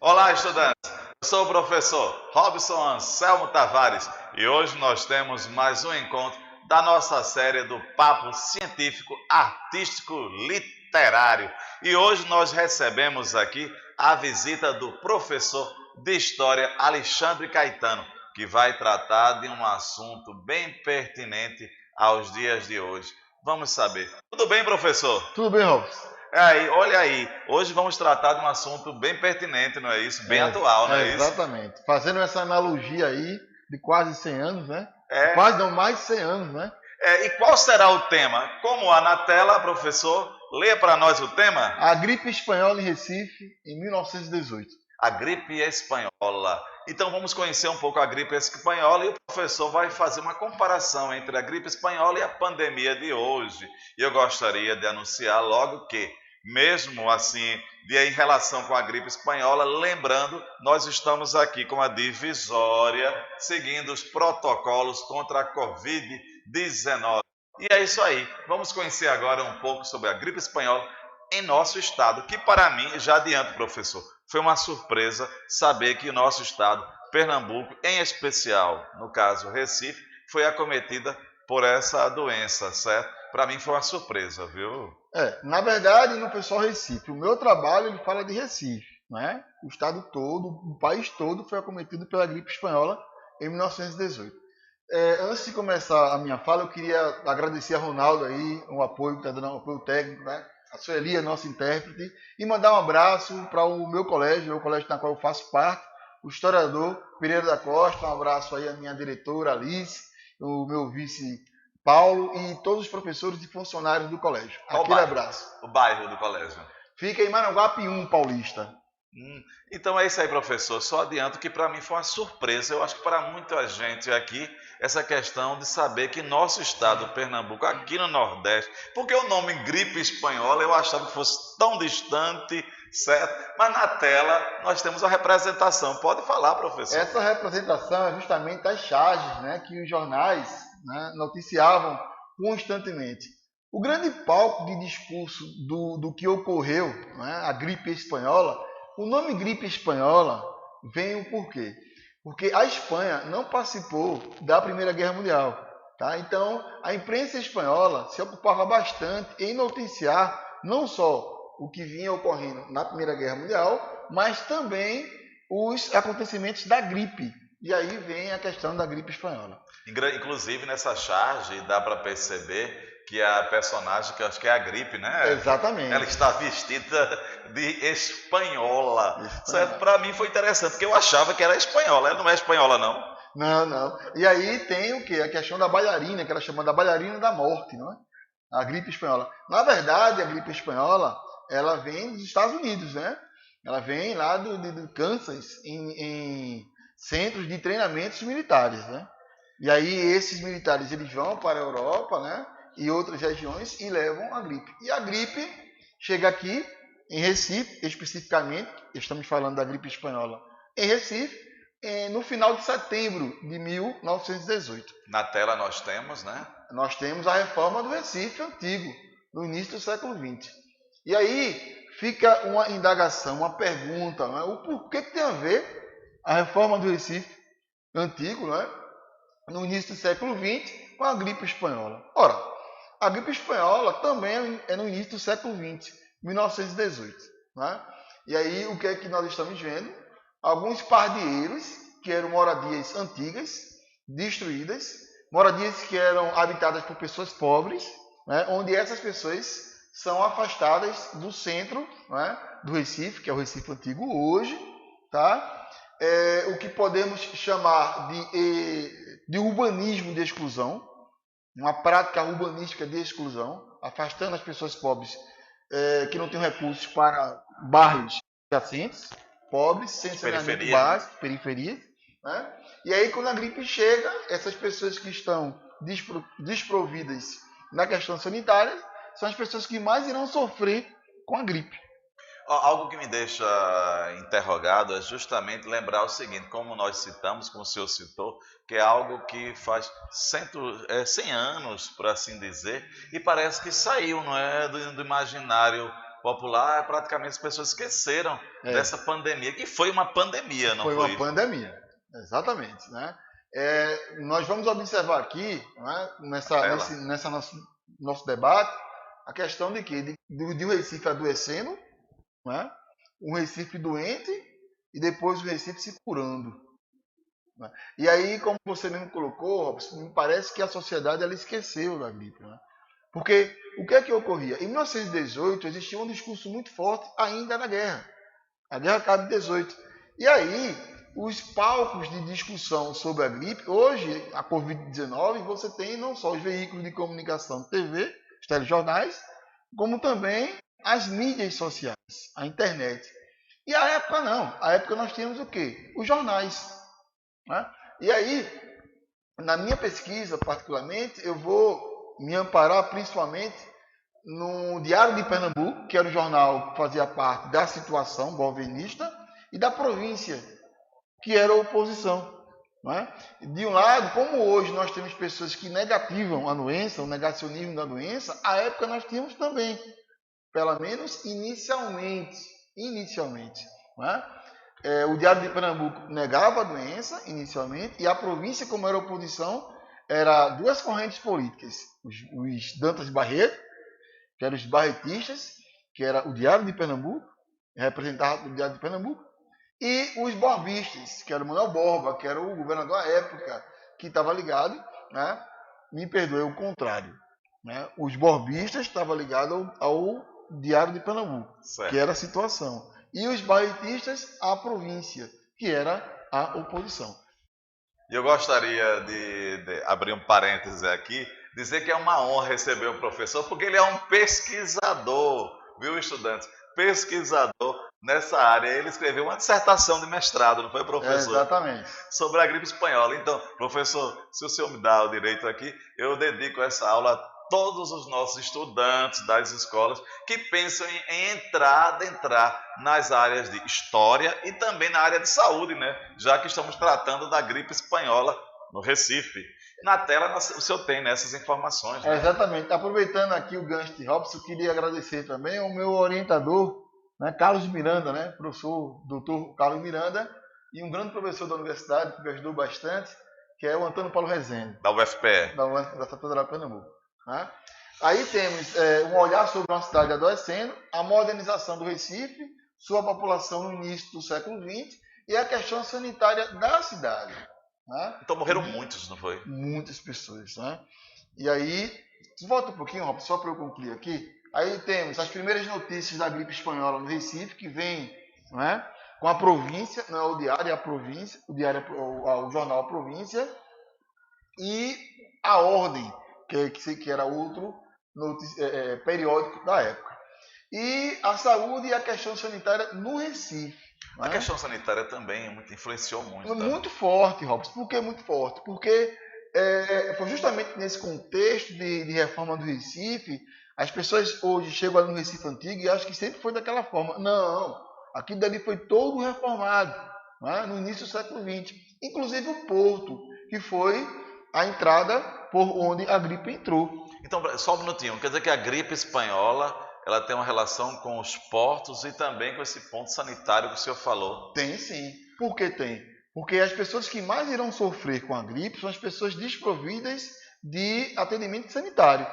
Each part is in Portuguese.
Olá, estudantes! Eu sou o professor Robson Anselmo Tavares e hoje nós temos mais um encontro da nossa série do Papo Científico Artístico Literário. E hoje nós recebemos aqui a visita do professor de História Alexandre Caetano, que vai tratar de um assunto bem pertinente aos dias de hoje. Vamos saber. Tudo bem, professor? Tudo bem, Robson? Olha aí, hoje vamos tratar de um assunto bem pertinente, não é isso? Bem atual, não é isso? Exatamente. Fazendo essa analogia aí de quase 100 anos, né? É. Quase não, mais de 100 anos, né? E qual será o tema? Como há na tela, professor, leia para nós o tema. A gripe espanhola em Recife, em 1918. A gripe espanhola. Então vamos conhecer um pouco a gripe espanhola e o professor vai fazer uma comparação entre a gripe espanhola e a pandemia de hoje. E eu gostaria de anunciar logo que, mesmo assim, em relação com a gripe espanhola, lembrando, nós estamos aqui com a divisória, seguindo os protocolos contra a Covid-19. E é isso aí. Vamos conhecer agora um pouco sobre a gripe espanhola em nosso estado, que para mim, já adianto, professor, foi uma surpresa saber que o nosso estado, Pernambuco, em especial, no caso Recife, foi acometida por essa doença, certo? Para mim foi uma surpresa, viu? Na verdade, não foi só Recife. O meu trabalho, ele fala de Recife, né? O estado todo, o país todo foi acometido pela gripe espanhola em 1918. Antes de começar a minha fala, eu queria agradecer a Ronaldo aí, o apoio que está dando, o apoio técnico, né? A Sueli, a nossa intérprete, e mandar um abraço para o meu colégio, o colégio na qual eu faço parte, o historiador Pereira da Costa. Um abraço aí à minha diretora Alice, o meu vice Paulo e todos os professores e funcionários do colégio. Aquele abraço. O bairro do colégio? Fica em Maranguape 1, Paulista. Então é isso aí, professor. Só adianto que para mim foi uma surpresa. Eu acho que para muita gente aqui, essa questão de saber que nosso estado, Pernambuco, aqui no Nordeste, porque o nome gripe espanhola eu achava que fosse tão distante, certo? Mas na tela nós temos a representação. Pode falar, professor. Essa representação é justamente as charges, né, que os jornais, né, noticiavam constantemente. O grande palco de discurso do que ocorreu, né, a gripe espanhola. O nome gripe espanhola vem por quê? Porque a Espanha não participou da Primeira Guerra Mundial. Tá? Então, a imprensa espanhola se ocupava bastante em noticiar não só o que vinha ocorrendo na Primeira Guerra Mundial, mas também os acontecimentos da gripe. E aí vem a questão da gripe espanhola. Inclusive, nessa charge, dá para perceber que a personagem, que eu acho que é a gripe, né? Exatamente. Ela está vestida de espanhola. Certo? Para mim foi interessante, porque eu achava que era espanhola. Ela não é espanhola, não? Não. E aí tem o quê? A questão da bailarina, que ela chama da bailarina da morte, não é? A gripe espanhola. Na verdade, a gripe espanhola, ela vem dos Estados Unidos, né? Ela vem lá do Kansas, em centros de treinamentos militares, né? E aí esses militares, eles vão para a Europa, né? E outras regiões e levam a gripe. E a gripe chega aqui em Recife, especificamente, estamos falando da gripe espanhola em Recife, no final de setembro de 1918. Na tela nós temos, né? Nós temos a reforma do Recife antigo, no início do século XX. E aí fica uma indagação, uma pergunta, né? O porquê que tem a ver a reforma do Recife antigo, né? No início do século XX, com a gripe espanhola. Ora, a gripe espanhola também é no início do século XX, 1918. Né? E aí, o que é que nós estamos vendo? Alguns pardieiros, que eram moradias antigas, destruídas, moradias que eram habitadas por pessoas pobres, né? Onde essas pessoas são afastadas do centro, né? Do Recife, que é o Recife antigo hoje, tá? O que podemos chamar de urbanismo de exclusão, uma prática urbanística de exclusão, afastando as pessoas pobres que não têm recursos para bairros adjacentes, pobres, sem saneamento básico, periferias. Né? E aí, quando a gripe chega, essas pessoas que estão desprovidas na questão sanitária são as pessoas que mais irão sofrer com a gripe. Algo que me deixa interrogado é justamente lembrar o seguinte, como nós citamos, como o senhor citou, que é algo que faz 100 anos, por assim dizer, e parece que saiu, não é, do imaginário popular, praticamente as pessoas esqueceram É, dessa pandemia, que foi uma pandemia, não foi uma foi? pandemia, exatamente, né? Nós vamos observar aqui, né, Ela. nessa nosso debate, a questão de que de o Recife adoecendo, né? Um Recife doente e depois o Recife se curando, né? E aí, como você mesmo colocou, Robson, me parece que a sociedade ela esqueceu da gripe, né? Porque o que é que ocorria? Em 1918 existia um discurso muito forte ainda na guerra. A guerra acaba em 18. E aí, os palcos de discussão sobre a gripe, hoje, a Covid-19, você tem não só os veículos de comunicação, TV, os telejornais, como também as mídias sociais, a internet. E a época não. A época nós tínhamos o quê? Os jornais. Né? E aí, na minha pesquisa, particularmente, eu vou me amparar principalmente no Diário de Pernambuco, que era o jornal que fazia parte da situação governista, e da província, que era a oposição. Não é? De um lado, como hoje nós temos pessoas que negativam a doença, o negacionismo da doença, à época nós tínhamos também, pelo menos inicialmente. Não é? O Diário de Pernambuco negava a doença inicialmente, e a província, como era oposição, era duas correntes políticas, os Dantas Barreto, que eram os barretistas, que era o Diário de Pernambuco, representava o Diário de Pernambuco, e os borbistas, que era o Manuel Borba, que era o governador à época, que estava ligado, né? Me perdoe, o contrário. Né? Os borbistas estavam ligados ao Diário de Pernambuco, que Certo. era a situação. E os barretistas à província, que era a oposição. E eu gostaria de abrir um parêntese aqui, dizer que é uma honra receber o professor, porque ele é um pesquisador, viu, estudantes? Pesquisador nessa área. Ele escreveu uma dissertação de mestrado, não foi, professor? Exatamente. Sobre a gripe espanhola. Então, professor, se o senhor me dá o direito aqui, eu dedico essa aula a todos os nossos estudantes das escolas que pensam em adentrar nas áreas de história e também na área de saúde, né? Já que estamos tratando da gripe espanhola no Recife. Na tela o senhor tem essas informações, né? Exatamente. Aproveitando aqui o gancho de Robson, eu queria agradecer também ao meu orientador, né, Carlos Miranda, né, professor doutor Carlos Miranda, e um grande professor da universidade que me ajudou bastante, que é o Antônio Paulo Rezende, Da UFPE. da Federal de Pernambuco. Né? Aí temos um olhar sobre uma cidade adoecendo, a modernização do Recife, sua população no início do século XX e a questão sanitária da cidade. Né? Então morreram muitos, não foi? Muitas pessoas. Né? E aí, volta um pouquinho, Rob, só para eu concluir aqui. Aí temos as primeiras notícias da gripe espanhola no Recife, que vem, não é, com a província, não é o diário, é a província, o jornal A Província, e a Ordem, que era outro periódico da época. E a saúde e a questão sanitária no Recife. A questão sanitária também influenciou muito. Muito forte, Robson. Por que muito forte? Porque foi justamente nesse contexto de reforma do Recife, as pessoas hoje chegam ali no Recife Antigo e acham que sempre foi daquela forma. Não, aquilo dali foi todo reformado, né, no início do século XX. Inclusive o Porto, que foi a entrada por onde a gripe entrou. Então, só um minutinho, quer dizer que a gripe espanhola ela tem uma relação com os portos e também com esse ponto sanitário que o senhor falou. Tem sim. Por que tem? Porque as pessoas que mais irão sofrer com a gripe são as pessoas desprovidas de atendimento sanitário.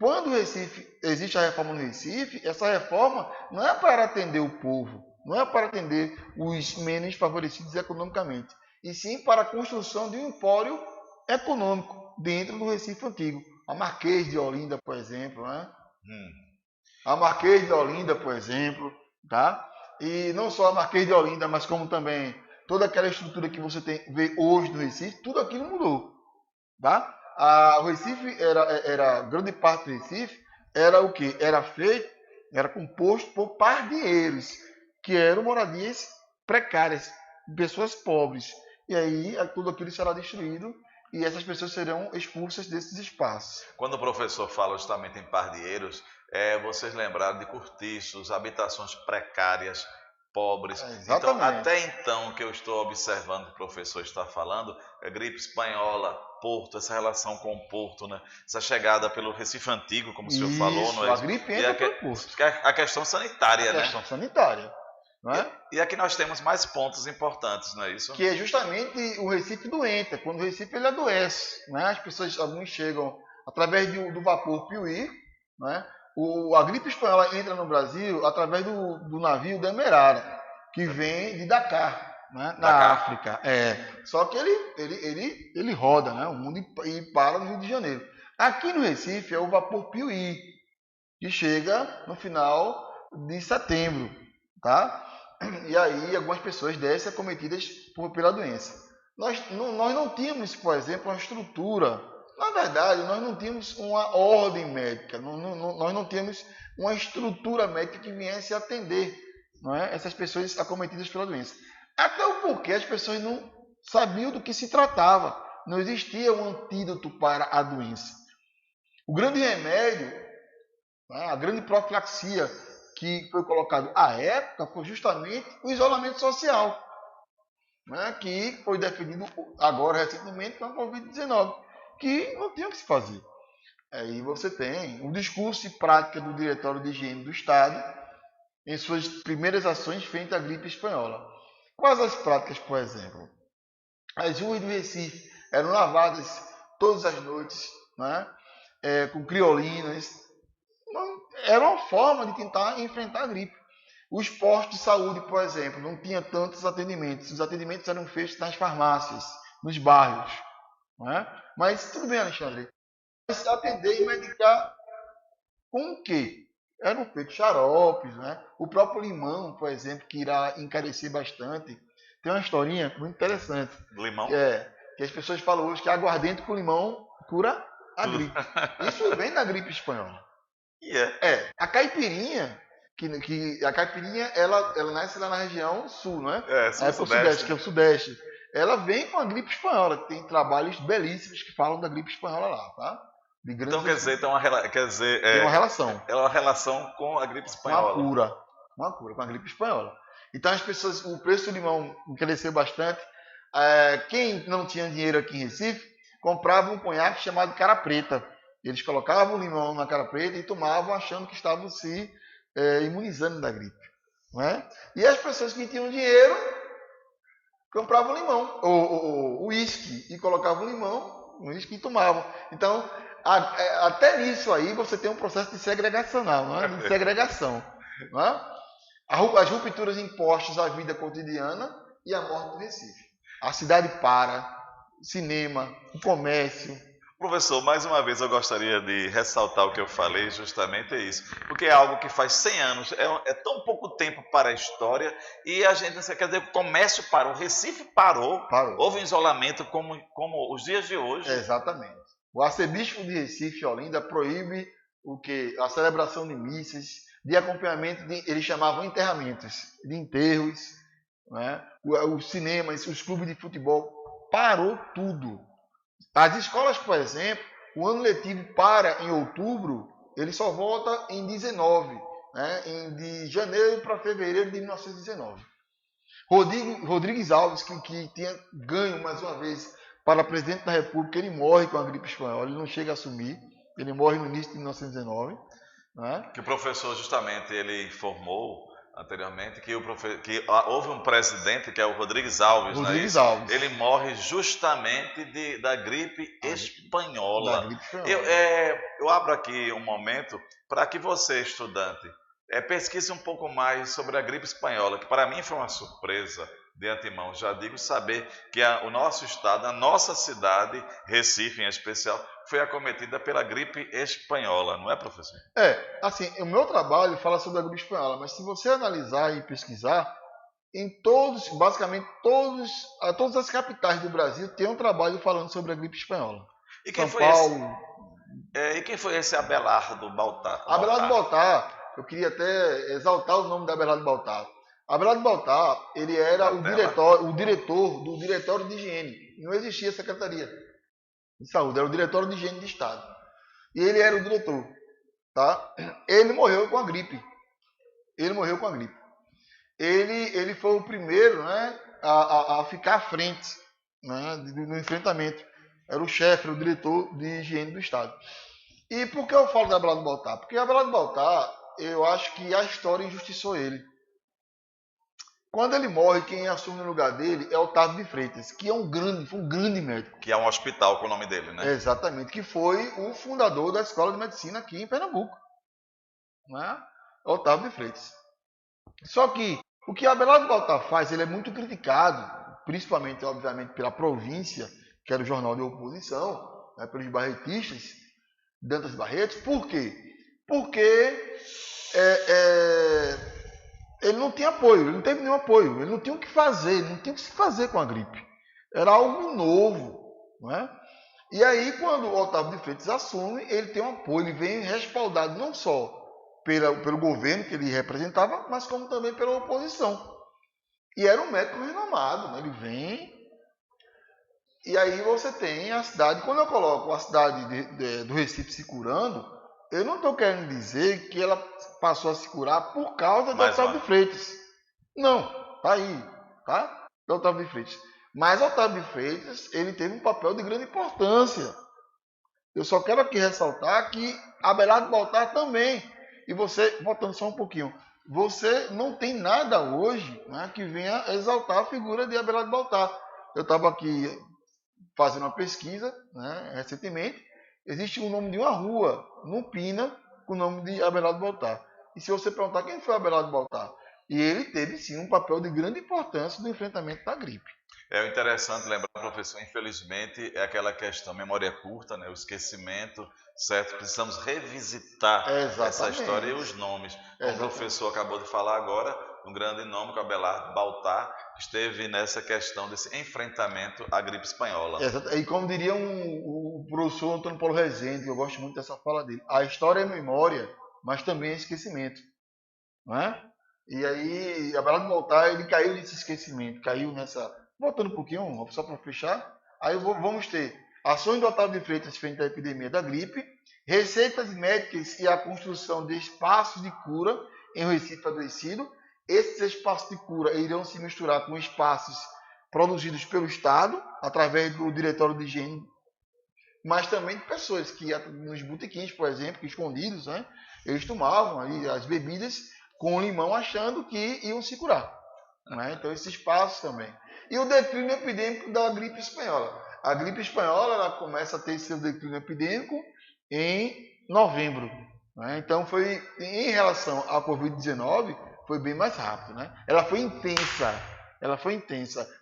Quando o Recife, existe a reforma no Recife, essa reforma não é para atender o povo, não é para atender os menos favorecidos economicamente, e sim para a construção de um empório econômico dentro do Recife Antigo. A Marquês de Olinda, por exemplo, né? A Marquês de Olinda, por exemplo, tá? E não só a Marquês de Olinda, mas como também toda aquela estrutura que você vê hoje no Recife, tudo aquilo mudou, tá? O Recife era grande parte do Recife era o que? Era composto por pardieros, que eram moradias precárias, pessoas pobres. E aí tudo aquilo será destruído e essas pessoas serão expulsas desses espaços. Quando o professor fala justamente em pardieros, vocês lembraram de cortiços, habitações precárias, pobres. Então, Exatamente. até então, que eu estou observando que o professor está falando, a gripe espanhola, Porto, essa relação com o Porto, né? Essa chegada pelo Recife Antigo, como o senhor falou, não Isso, é a isso? gripe E entra pelo posto. a questão A sanitária, né? questão sanitária, não é? E aqui nós temos mais pontos importantes, não é isso? Que é justamente o Recife doente, é quando o Recife ele adoece, né? As pessoas, alguns chegam através do vapor Piuí, né? A gripe espanhola entra no Brasil através do navio Demerara, que vem de Dakar, né? Na Dakar. África. Só que ele roda, né? O mundo e para no Rio de Janeiro. Aqui no Recife é o vapor Piuí, que chega no final de setembro, tá? E aí algumas pessoas descem acometidas pela doença. Nós não tínhamos, por exemplo, uma estrutura. Na verdade, nós não tínhamos uma ordem médica, nós não tínhamos uma estrutura médica que viesse atender, não é, essas pessoas acometidas pela doença. Até o porquê as pessoas não sabiam do que se tratava. Não existia um antídoto para a doença. O grande remédio, né, a grande profilaxia que foi colocado à época foi justamente o isolamento social, né, que foi definido agora recentemente com a Covid-19, que não tinha o que se fazer. Aí você tem o discurso e prática do Diretório de Higiene do Estado em suas primeiras ações frente à gripe espanhola. Quais as práticas, por exemplo? As ruas do Recife eram lavadas todas as noites, né, com criolinas. Era uma forma de tentar enfrentar a gripe. Os postos de saúde, por exemplo, não tinha tantos atendimentos. Os atendimentos eram feitos nas farmácias, nos bairros. Não é? Mas tudo bem, Alexandre. Mas atender e medicar com o quê? Eram feitos xaropes, né? O próprio limão, por exemplo, que irá encarecer bastante. Tem uma historinha muito interessante. Limão? Que as pessoas falam hoje que aguardente com limão cura a gripe. Isso vem da gripe espanhola. A caipirinha, a caipirinha ela nasce lá na região sul, não é? Sudeste. Que é o sudeste. Ela vem com a gripe espanhola, tem trabalhos belíssimos que falam da gripe espanhola lá, tá? Então quer dizer, tem uma relação. É uma relação com a gripe espanhola. Uma cura com a gripe espanhola. Então as pessoas, o preço do limão cresceu bastante. Quem não tinha dinheiro aqui em Recife, comprava um conhaque chamado cara preta. Eles colocavam o limão na cara preta e tomavam achando que estavam se imunizando da gripe. Não é? E as pessoas que tinham dinheiro compravam limão, ou uísque, e colocavam limão no uísque e tomavam. Então, até nisso aí você tem um processo de segregacional, não é? De segregação. Não é? As rupturas impostas à vida cotidiana e a morte do Recife. A cidade para, cinema, o comércio. Professor, mais uma vez eu gostaria de ressaltar o que eu falei, justamente é isso. Porque é algo que faz 100 anos, é tão pouco tempo para a história, e a gente, quer dizer, o comércio parou, o Recife parou. Houve um isolamento como os dias de hoje. Exatamente. O arcebispo de Recife, Olinda, proíbe a celebração de missas, de acompanhamento, eles chamavam enterramentos, de enterros, né? Os cinemas, os clubes de futebol, parou tudo. As escolas, por exemplo, o ano letivo para em outubro, ele só volta em 19, né? De janeiro para fevereiro de 1919. Rodrigues Alves, que tinha ganho mais uma vez para presidente da República, ele morre com a gripe espanhola, ele não chega a assumir, ele morre no início de 1919. Né? Que o professor justamente ele informou anteriormente que houve um presidente que é o Rodrigues Alves, Alves. Ele morre justamente da gripe espanhola. Eu abro aqui um momento para que você, estudante, pesquise um pouco mais sobre a gripe espanhola, que para mim foi uma surpresa de antemão. Já digo saber que o nosso estado, a nossa cidade, Recife em especial, foi acometida pela gripe espanhola, não é, professor? Assim, o meu trabalho fala sobre a gripe espanhola, mas se você analisar e pesquisar, basicamente todas as capitais do Brasil tem um trabalho falando sobre a gripe espanhola. E quem foi Paulo. E quem foi esse Abelardo Baltar? Abelardo Baltar, eu queria até exaltar o nome de Abelardo Baltar. Abelardo Baltar, ele era o diretor do Diretório de Higiene. Não existia secretaria de saúde, era o Diretório de Higiene de Estado. E ele era o diretor. tá? Ele morreu com a gripe. Ele morreu com a gripe. Ele foi o primeiro, né, a ficar à frente, né, no enfrentamento. Era o chefe, era o diretor de higiene do Estado. E por que eu falo de Abelardo Baltar? Porque Abelardo Baltar, eu acho que a história injustiçou ele. Quando ele morre, quem assume no lugar dele é Otávio de Freitas, que foi um grande médico. Que é um hospital com o nome dele, né? Exatamente, que foi o fundador da Escola de Medicina aqui em Pernambuco. Né? Otávio de Freitas. Só que o que Abelardo Baltar faz, ele é muito criticado, principalmente, obviamente, pela província, que era o jornal de oposição, né, pelos barretistas, Dantas Barretos. Por quê? Porque ele não tinha apoio, ele não teve nenhum apoio, ele não tinha o que fazer, ele não tinha o que se fazer com a gripe. Era algo novo. Não é? E aí, quando o Otávio de Freitas assume, ele tem um apoio, ele vem respaldado não só pelo governo que ele representava, mas como também pela oposição. E era um médico renomado, né? Ele vem. E aí você tem a cidade. Quando eu coloco a cidade do Recife se curando, eu não estou querendo dizer que ela passou a se curar por causa do Otávio de Freitas. Não, tá aí, tá? Do Otávio de Freitas. Mas Otávio de Freitas, ele teve um papel de grande importância. Eu só quero aqui ressaltar que Abelardo Baltar também. E você, voltando só um pouquinho, você não tem nada hoje, né, que venha exaltar a figura de Abelardo Baltar. Eu estava aqui fazendo uma pesquisa, né, recentemente. Existe o nome de uma rua, no Pina, com o nome de Abelardo Baltar. E se você perguntar quem foi Abelardo Baltar, e ele teve sim um papel de grande importância no enfrentamento da gripe. É interessante lembrar, professor, infelizmente, é aquela questão, memória curta, né, o esquecimento, certo? Precisamos revisitar essa história e os nomes. Como o professor acabou de falar agora, um grande nome, que é o Abelardo Baltar, que esteve nessa questão desse enfrentamento à gripe espanhola. Exato. E como diria o professor Antônio Paulo Rezende, eu gosto muito dessa fala dele, a história é memória, mas também é esquecimento. Não é? E aí, Abelardo Baltar, ele caiu nesse esquecimento, caiu nessa... Voltando um pouquinho, só para fechar, aí vamos ter ações do Otávio de Freitas frente à epidemia da gripe, receitas médicas e a construção de espaços de cura em Recife adoecido. Esses espaços de cura irão se misturar com espaços produzidos pelo Estado, através do Diretório de Higiene, mas também de pessoas que, nos botequins, por exemplo, escondidos, né, eles tomavam aí as bebidas com limão, achando que iam se curar. Né? Então, esses espaços também. E o declínio epidêmico da gripe espanhola. A gripe espanhola ela começa a ter seu declínio epidêmico em novembro. Né? Então, foi em relação à Covid-19, foi bem mais rápido. Né? Ela foi intensa.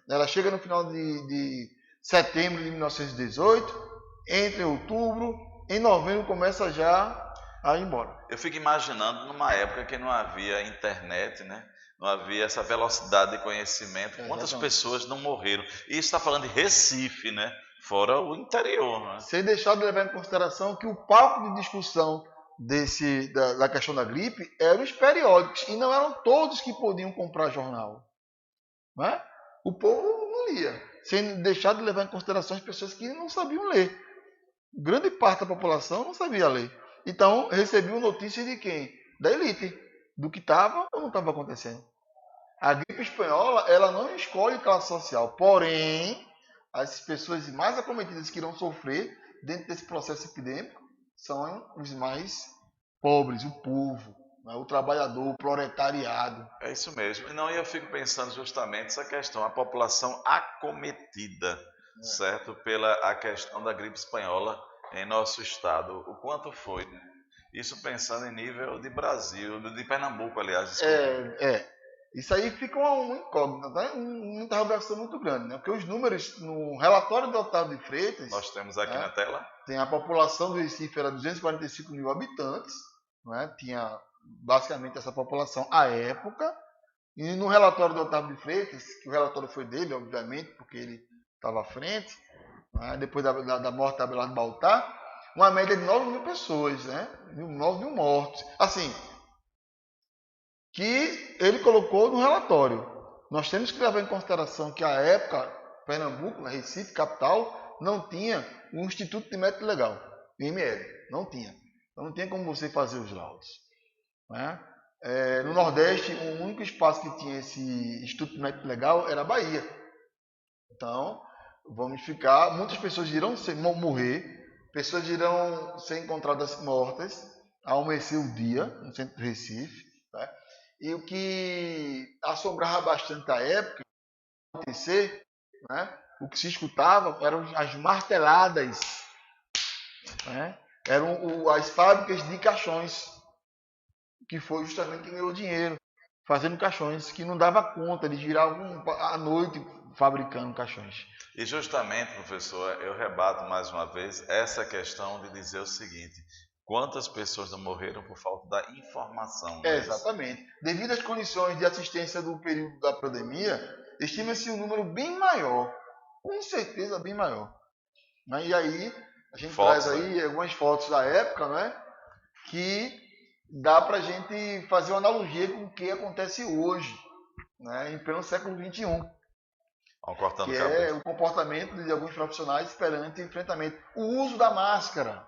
Ela chega no final de setembro de 1918, entra em outubro, em novembro começa já a ir embora. Eu fico imaginando numa época que não havia internet, né? Não havia essa velocidade de conhecimento. Quantas pessoas não morreram? E isso está falando de Recife, né? Fora o interior. Né? Sem deixar de levar em consideração que o palco de discussão da questão da gripe eram os periódicos. E não eram todos que podiam comprar jornal. Né? O povo não lia. Sem deixar de levar em consideração as pessoas que não sabiam ler. Grande parte da população não sabia ler. Então, recebiam notícias de quem? Da elite. Do que estava ou não estava acontecendo. A gripe espanhola, ela não escolhe classe social. Porém, as pessoas mais acometidas que irão sofrer dentro desse processo epidêmico são os mais pobres, o povo, né? O trabalhador, o proletariado. É isso mesmo. Não, e eu fico pensando justamente essa questão, a população acometida, certo? Pela a questão da gripe espanhola em nosso estado. O quanto foi, né? Isso pensando em nível de Brasil, de Pernambuco, aliás. Desculpa. Isso aí fica uma incógnita, né? Uma interrogação muito grande, né? Porque os números, no relatório do Otávio de Freitas... Nós temos aqui na tela. Tem a população do Recife, era 245 mil habitantes, né? Tinha basicamente essa população à época. E no relatório do Otávio de Freitas, que o relatório foi dele, obviamente, porque ele estava à frente, né? Depois da morte da Abelardo Baltar, uma média de 9 mil pessoas, né? 9 mil mortos. Assim, que ele colocou no relatório. Nós temos que levar em consideração que, à época, Pernambuco, na Recife, capital, não tinha um Instituto de Médico Legal, IML, não tinha. Então não tem como você fazer os laudos, né? No Nordeste, o único espaço que tinha esse Instituto Médico Legal era a Bahia. Então, vamos ficar. Muitas pessoas irão morrer, pessoas irão ser encontradas mortas ao amanhecer o dia, no centro do Recife. Tá? E o que assombrava bastante a época, acontecer, né? O que se escutava eram as marteladas, né? Eram as fábricas de caixões, que foi justamente quem ganhou dinheiro, fazendo caixões, que não dava conta de girar à noite fabricando caixões. E justamente, professor, eu rebato mais uma vez essa questão de dizer o seguinte: quantas pessoas não morreram por falta da informação? Exatamente. Devido às condições de assistência do período da pandemia, estima-se um número bem maior, com certeza bem maior. E aí, a gente traz aí algumas fotos da época, né, que dá para a gente fazer uma analogia com o que acontece hoje, né, em pleno século XXI. Que é o comportamento de alguns profissionais perante o enfrentamento. O uso da máscara.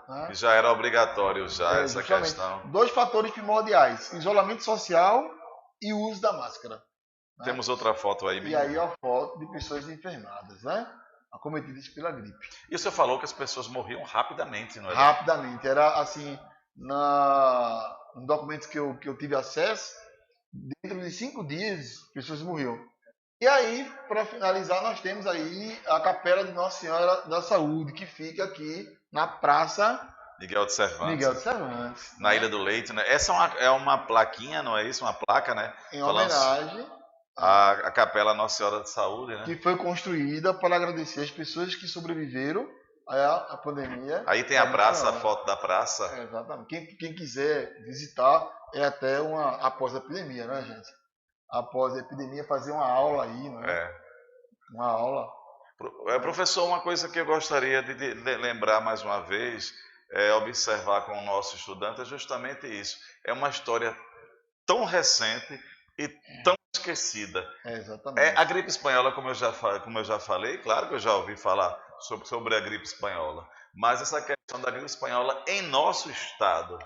Né? Já era obrigatório essa questão. 2 fatores primordiais: isolamento social e o uso da máscara. Né? Temos outra foto aí. E aí a foto de pessoas enfermadas, né? Acometidas pela gripe. E o senhor falou que as pessoas morriam rapidamente, não é? Rapidamente. Era assim, nos documentos que eu tive acesso, dentro de 5 dias, pessoas morriam. E aí, para finalizar, nós temos aí a Capela de Nossa Senhora da Saúde, que fica aqui na Praça Miguel de Cervantes. Na Ilha do Leite, né? Essa é uma plaquinha, não é isso? Uma placa, né? Em homenagem à Capela Nossa Senhora da Saúde, né? Que foi construída para agradecer as pessoas que sobreviveram à pandemia. Aí tem a praça, a foto da praça. Exatamente. Quem quiser visitar, é até após a epidemia, né, gente? Após a epidemia, fazer uma aula aí, né? Uma aula. Professor, uma coisa que eu gostaria de lembrar mais uma vez, observar com o nosso estudante, é justamente isso. É uma história tão recente e tão esquecida. Exatamente. A gripe espanhola, como eu já falei, claro que eu já ouvi falar sobre a gripe espanhola, mas essa questão da gripe espanhola em nosso estado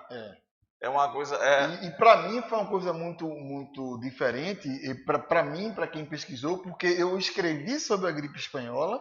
é uma coisa... E para mim foi uma coisa muito, muito diferente, para mim, para quem pesquisou, porque eu escrevi sobre a gripe espanhola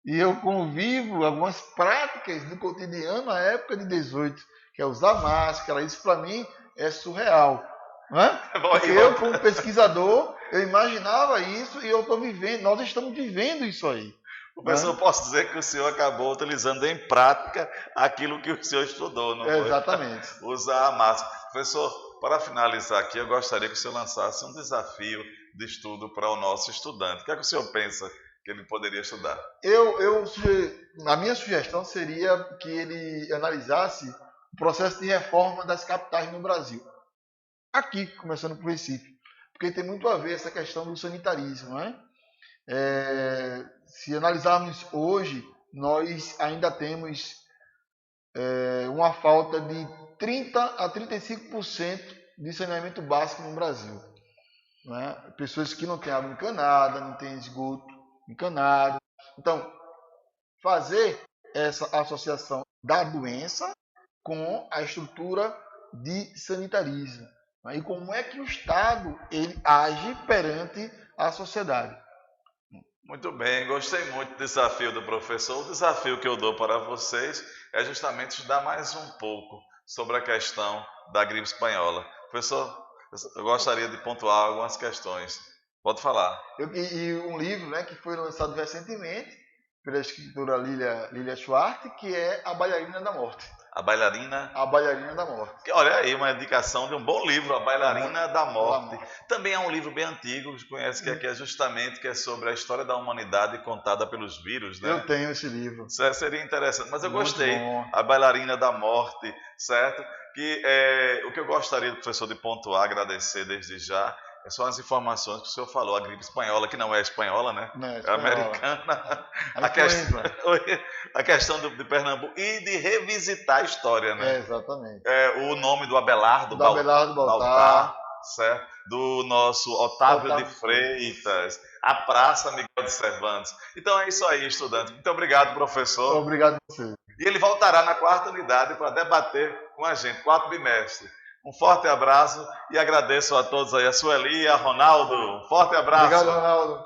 e eu convivo algumas práticas do cotidiano na época de 18, que é usar máscara. Isso para mim é surreal. Né? Porque eu, como pesquisador, eu imaginava isso e eu estou vivendo, nós estamos vivendo isso aí. Professor, eu posso dizer que o senhor acabou utilizando em prática aquilo que o senhor estudou, não foi? Exatamente. Usar a máscara. Professor, para finalizar aqui, eu gostaria que o senhor lançasse um desafio de estudo para o nosso estudante. O que é que o senhor pensa que ele poderia estudar? A minha sugestão seria que ele analisasse o processo de reforma das capitais no Brasil. Aqui, começando por Recife. Porque tem muito a ver essa questão do sanitarismo, né? Se analisarmos hoje, nós ainda temos uma falta de 30 a 35% de saneamento básico no Brasil. Né? Pessoas que não têm água encanada, não têm esgoto encanado. Então, fazer essa associação da doença com a estrutura de sanitarismo. Né? E como é que o Estado ele age perante a sociedade. Muito bem, gostei muito do desafio do professor. O desafio que eu dou para vocês é justamente estudar mais um pouco sobre a questão da gripe espanhola. Professor, eu gostaria de pontuar algumas questões. Pode falar. E um livro, né, que foi lançado recentemente pela escritora Lilia Schwartz, que é A Bailarina da Morte. A Bailarina da Morte. Olha aí, uma indicação de um bom livro, A Bailarina da Morte. Também é um livro bem antigo, que conhece, que é justamente que é sobre a história da humanidade contada pelos vírus, né? Eu tenho esse livro. Seria interessante, mas eu Muito gostei. Bom. A Bailarina da Morte, certo? O que eu gostaria, professor, de pontuar, agradecer desde já, são as informações que o senhor falou. A gripe espanhola, que não é espanhola, né? Não é espanhola. Americana. A questão de Pernambuco e de revisitar a história, né? Exatamente. O nome do Abelardo Baltar, certo? Do nosso Otávio de Freitas, a Praça Miguel de Cervantes. Então é isso aí, estudante. Muito obrigado, professor. Obrigado a você. E ele voltará na quarta unidade para debater com a gente, 4 bimestres. Um forte abraço e agradeço a todos aí, a Sueli e a Ronaldo. Um forte abraço. Obrigado, Ronaldo.